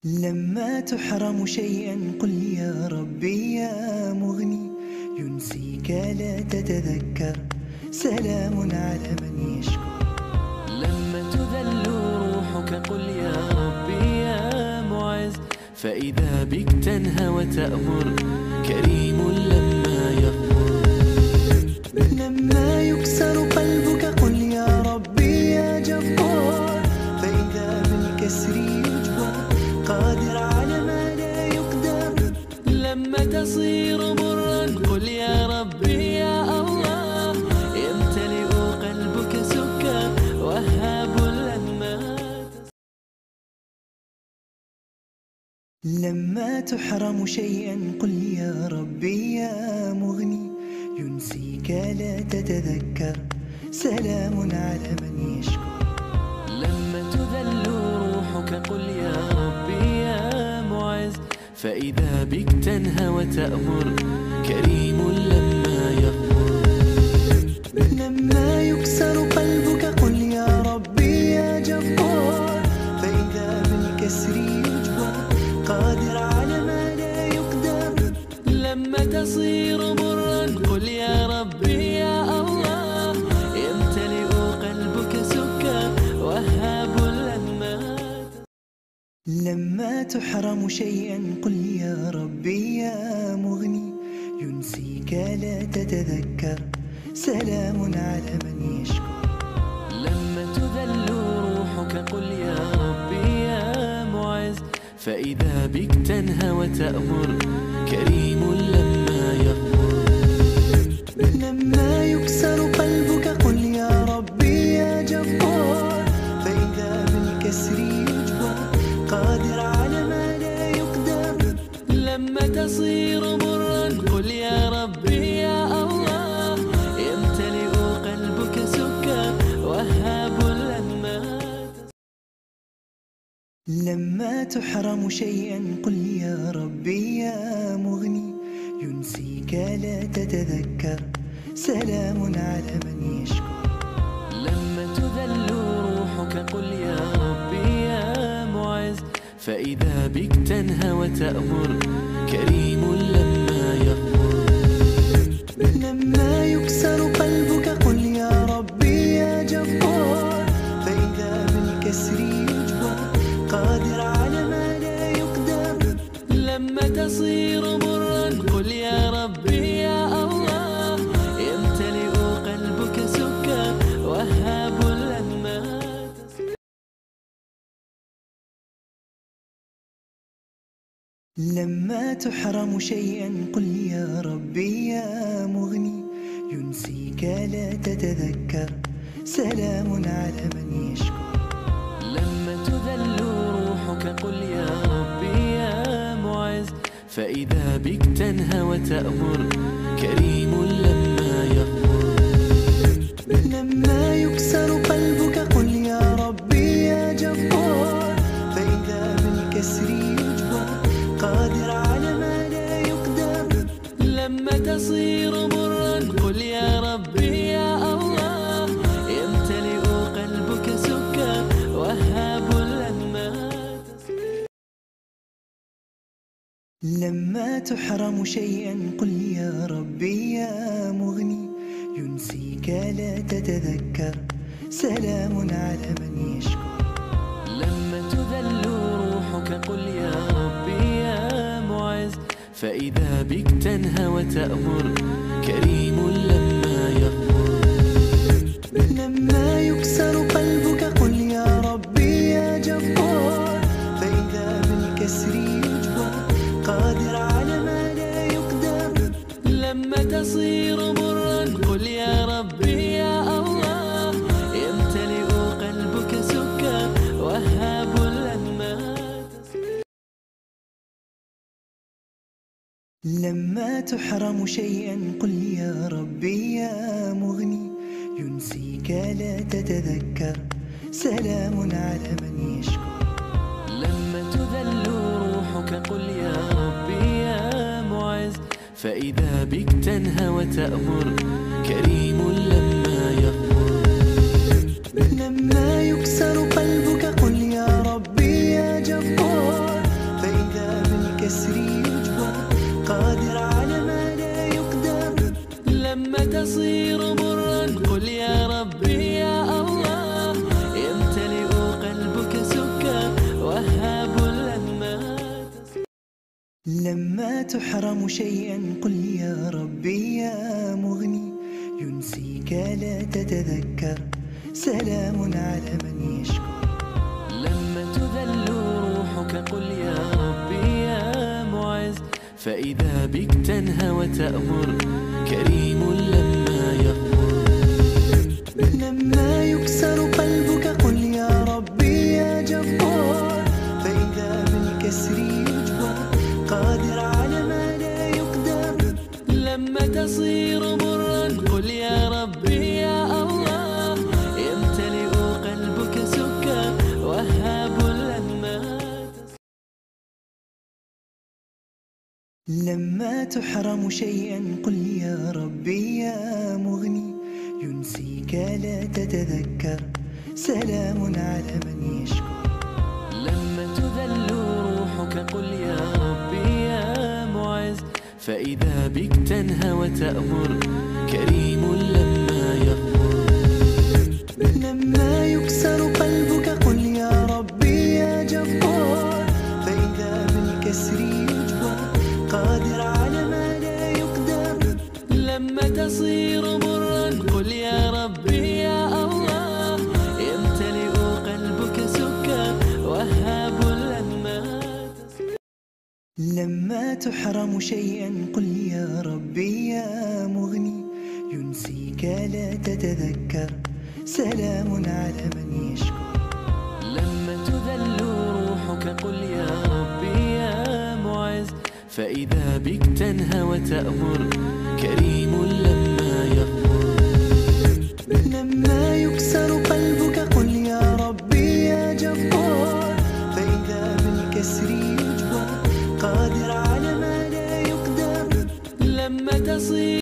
لما تحرم شيئا قل يا ربي يا مغني، ينسيك لا تتذكر، سلام على من يشكر. لما تذل روحك قل يا ربي يا معز، فإذا بك تنهى وتأمر، كريم لما يغفر. لما يكسر قلبك قل يا ربي يا جبار، فإذا بالكسر يجبر، قادر على ما لا يقدر. لما تصير مرا قل يا ربي يا الله، يمتلئ قلبك سكا، وهاب لما. لما تحرم شيئا قل يا ربي يا مغني، ينسيك لا تتذكر، سلام على من يشكر. لما تذل روحك قل يا ربي يا معز، فإذا بك تنهى وتأمر، كريم لما يغفر. لما يكسر قلبك قل يا ربي يا جبار، فإذا بالكسر يجبر، قادر على ما لا يقدر. لما تصير مرا قل يا ربي يا الله، يمتلئ قلبك سكا، وهاب لما. لما تحرم شيئا قل يا ربي يا مغني، ينسيك لا تتذكر، سلام على من يشكر. لما تذل روحك قل يا ربي يا معز، فإذا بك تنهى وتأمر، كريم لما يغفر. لما يكسر قلبك قل يا ربي يا جبار، فإذا بالكسر يجبر، قادر على ما لا يقدر. لما تصير مرا قل يا ربي يا الله، يمتلئ قلبك سكا، وهاب لما. لما تحرم شيئا قل يا ربي يا مغني، ينسيك لا تتذكر، سلام على من يشكر. لما تذل روحك قل يا ربي يا معز، فإذا بك تنهى وتأمر، كريم لما يغفر. لما يكسر قلبك قل يا ربي يا جبار، فإذا بالكسر يجبر، قادر على ما لا يقدر. لما تصير مرا قل يا ربي يا الله، يمتلئ قلبك سكا، وهاب لما. لما تحرم شيئا قل يا ربي يا مغني، ينسيك لا تتذكر، سلام على من يشكر. لما تذل روحك قل يا ربي يا معز، فإذا بك تنهى وتأمر، كريم لما يغفر. لما يكسر قلبك قل يا ربي يا جبار، فإذا بالكسر يجبر، قادر على ما لا يقدر. لما تصير مرا قل يا ربي يا الله، يمتلئ قلبك سكا، وهاب لما. لما تحرم شيئا قل يا ربي يا مغني، ينسيك لا تتذكر، سلام على من يشكر. لما تذل روحك قل يا ربي يا معز، فإذا بك تنهى وتأمر، كريم لما يغفر. لما يكسر قلبك قل يا ربي يا جبار، فإذا بالكسر يجبر، قادر على ما لا يقدر. لما تصير مرا قل يا ربي يا الله، يمتلئ قلبك سكا، وهاب لما. لما تحرم شيئا قل يا ربي يا مغني، ينسيك لا تتذكر، سلام على من يشكر. لما تذل روحك قل يا ربي يا معز، فإذا بك تنهى وتأمر، كريم لما يغفر. لما يكسر قلبك قل يا ربي يا جبار، لما تحرم شيئا قل يا ربي يا مغني، ينسيك لا تتذكر، سلام على من يشكر. لما تذل روحك قل يا ربي يا معز، فإذا بك تنهى وتأمر، كريم لما يغفر. لما يكسر قلبك قل يا ربي يا جبار، فإذا بالكسر يجبر، قادر على ما لا يقدر. لما تصير مرا قل يا ربي يا الله، يمتلئ قلبك سكر، وهاب لما لما تحرم شيئا قل يا ربي يا مغني، ينسيك لا تتذكر، سلام على من يشكر. لما تذل روحك قل يا ربي يا معز، فإذا بك تنهى وتأمر، كريم لما يغفر. لما يكسر قلبك قل يا ربي يا جبار، فإذا بالكسر يجبر، قادر على ما لا يقدر. لما تصير مرا قل يا ربي يا الله، يمتلئ قلبك سكر، وهاب لما تحرم شيئا قل يا ربي يا مغني، ينسيك لا تتذكر، سلام على من يشكر. لما تذل روحك قل يا ربي يا معز، فإذا بك تنهى وتأمر، كريم لما يغفر. لما يكسر قلبك قل يا ربي يا جبار، فإذا بالكسر يجبر، قادر على ما لا يقدر. لما تصير